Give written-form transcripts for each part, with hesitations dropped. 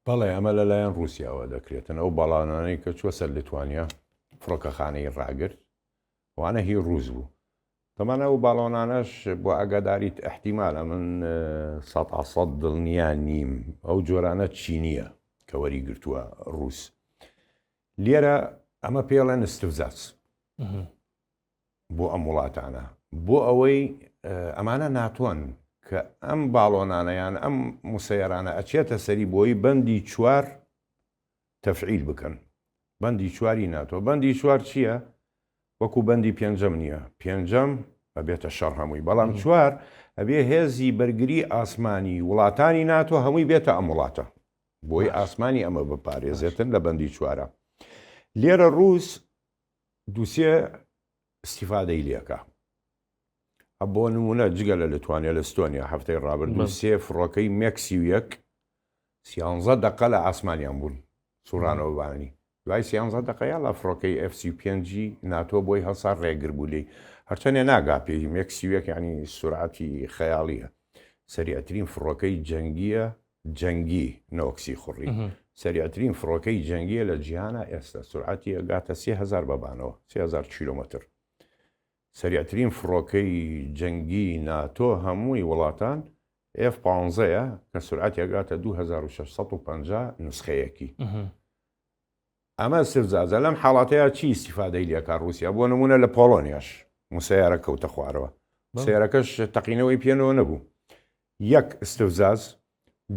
بەڵێ ئەمە لەلایەن رووسیاوە دەکرێتن ئەو بەڵانانەی کە چوە سەر لیتوانیا فڕۆکەخانەی ڕاگرت وانە هی ڕووز بوو تەمانە ئەو باڵۆنانەش بۆ ئاگاداریت احتیمالە من 100% دڵنیا نیم ئەو جۆرانە چینیە کە وەری گرتووە ڕووس لێرە ئەمە پێڵێن استفزاز بۆ ئەم وڵاتانە بۆ ئەوەی ئەمانە ناتوان کە ئەم باڵۆنانەیان ئەم موسەیەرانە ئەچێتە سەری بۆی بەندی چوار تەفعیل بکەن بەندی چواری ناتۆ بەندی چوار چییە؟ وەکو بەندی پێنجەم نییە پێنجەم ئەبێتە شەڕ هەمووی بەڵام چوار ئەبێ هێزی بەرگری ئاسمانی وڵاتانی ناتۆ هەمووی بێتە ئەم وڵاتە بۆی ئاسمانی ئەمە بپارێزێتن لە بەندی چوارە لێرە ڕووس دووسێ استیفادەی لێکە بۆ نمونە جگە لە لەتوانیا لە ستۆنیا هەفتەی ڕابردوو سێ فڕۆکەی مێکسی و یەک 13 دقە لە ئاسمانیان بوون سوڕانەوەبانی دوای 13 دقەیە لە فڕۆکەی F-35 ناتۆ بۆی هەسا ڕێگر بوو لێ هەرچەنێ ناگا پێی مێکسی و یەک ینی سورعاتی خەیاڵیە سەریعترین فڕۆکەی جەنگیە جەنگی نۆکسی خوڕی سەریعترین فڕۆکەی جەنگیە لە جیهانە ئێستا سورعاتی ئەگاتە 3000 بەبانەوە 3000 کیلۆمەتر سەریعترین فڕۆکەی جەنگی ناتۆ هەمووی وڵاتان F-15ە کە سورعاتی ئەگاتە 2650 نسخەیەکی ئەمە سرزازە لەم حاڵاتەیە چی استیفادەی لێکا رووسیا بۆ نمونە لە پۆڵۆنیاش موسەیارە کەوتە خوارەوە سیارەکەش تەقینەوەی پێنەوە نەبوو یەک استفزاز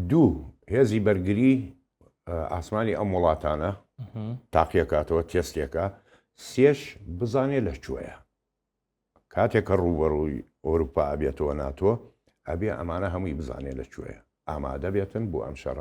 دوو هێزی بەرگری ئاسمانی ئەم وڵاتانە تاقیەکاتەوە تێستێکە سێش بزانێ لە کوێیە کاتێکە ڕووبەڕووی ئەوروپا ئەبێتەوە ناتۆ ئەبێ ئەمانە هەمووی بزانێ لە کوێیە ئامادە بێتن بۆ ئەم شەڕە